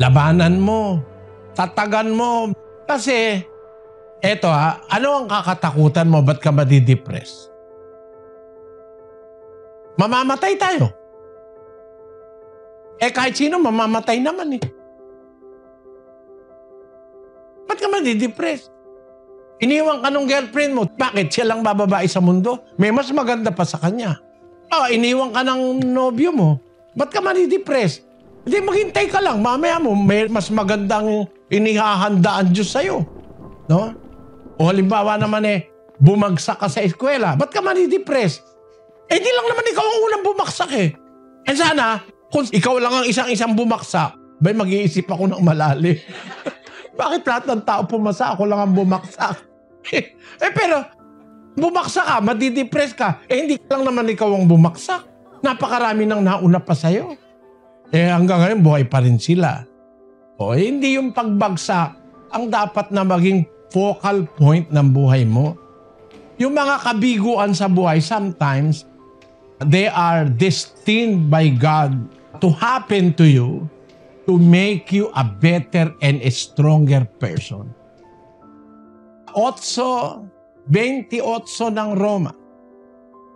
Labanan mo. Tatagan mo. Kasi, eto ano ang kakatakutan mo? Ba't ka madidepress? Mamamatay tayo. Kahit sino mamamatay naman eh. Ba't ka madidepress? Iniwan ka nung girlfriend mo. Bakit? Siya lang bababae sa mundo? May mas maganda pa sa kanya. Iniwan ka ng nobyo mo. Ba't ka madidepress? Hindi, maghintay ka lang. Mamaya mo, may mas magandang inihahandaan Diyos sa'yo. No? O halimbawa naman bumagsak ka sa eskwela. Ba't ka madidepress? Di lang naman ikaw ang unang bumaksak eh. Sana, kung ikaw lang ang isang bumaksak, mag-iisip ako ng malalim. Bakit lahat ng tao pumasa? Ako lang ang bumaksak. Pero, bumaksak ka, madidepress ka. Hindi lang naman ikaw ang bumaksak. Napakarami nang nauna pa sa'yo. Hanggang ngayon, buhay pa rin sila. Hindi yung pagbagsak ang dapat na maging focal point ng buhay mo. Yung mga kabiguan sa buhay, sometimes, they are destined by God to happen to you to make you a better and a stronger person. 8:28 ng Roma.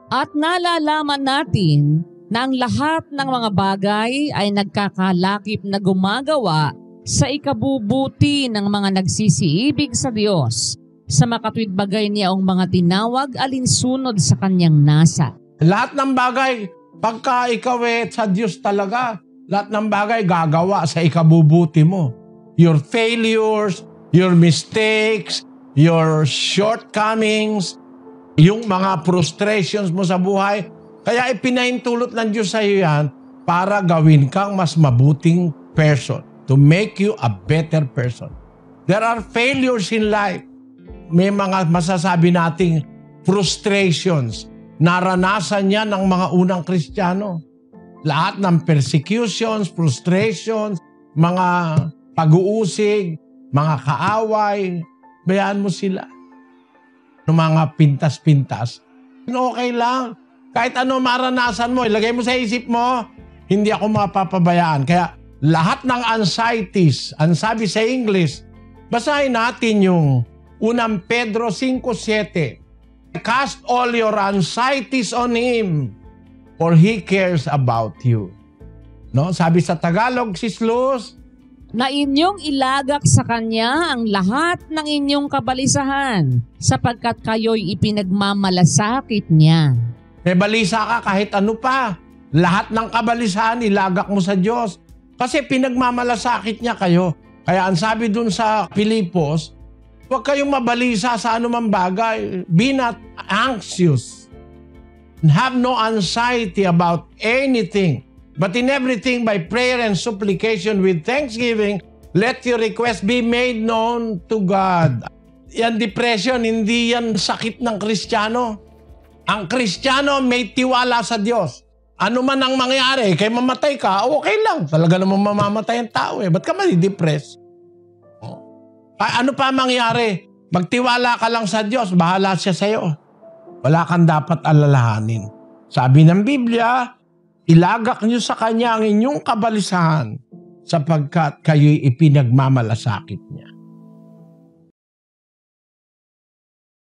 At nalalaman natin na ang lahat ng mga bagay ay nagkakalakip na gumagawa sa ikabubuti ng mga nagsisiibig sa Diyos, sa makatwid bagay niya ang mga tinawag alinsunod sa kanyang nasa. Lahat ng bagay, pagka ikaw sa Diyos talaga, lahat ng bagay gagawa sa ikabubuti mo. Your failures, your mistakes, your shortcomings, yung mga frustrations mo sa buhay, kaya ipinaintulot ng Diyos sa iyo yan para gawin kang mas mabuting person, to make you a better person. There are failures in life. May mga masasabi nating frustrations. Naranasan yan ng mga unang Kristiyano. Lahat ng persecutions, frustrations, mga pag-uusig, mga kaaway, bayaan mo sila. Ng mga pintas-pintas, okay lang. Kahit ano maranasan mo, ilagay mo sa isip mo, hindi ako mapapabayaan. Kaya lahat ng anxieties, ang sabi sa English, basahin natin yung unang Pedro 5:7. Cast all your anxieties on Him, for He cares about you. No? Sabi sa Tagalog, Sis Luz, na inyong ilagak sa Kanya ang lahat ng inyong kabalisahan, sapagkat kayo'y ipinagmamalasakit niya. May balisa ka kahit ano pa. Lahat ng kabalisahan, ilagak mo sa Diyos. Kasi pinagmamalasakit niya kayo. Kaya ang sabi dun sa Pilipos, huwag kayong mabalisa sa anumang bagay. Be not anxious. Have no anxiety about anything. But in everything, by prayer and supplication with thanksgiving, let your request be made known to God. Yan depression, hindi yan sakit ng Kristiyano. Ang Kristiyano may tiwala sa Diyos. Ano man ang mangyari, kay mamatay ka, okay lang. Talaga namang mamamatay ang tao Ba't ka madidepress? Ano pa mangyari? Magtiwala ka lang sa Diyos, bahala siya sa'yo. Wala kang dapat alalahanin. Sabi ng Biblia, ilagak niyo sa Kanya ang inyong kabalisahan sapagkat kayo'y ipinagmamalasakit niya.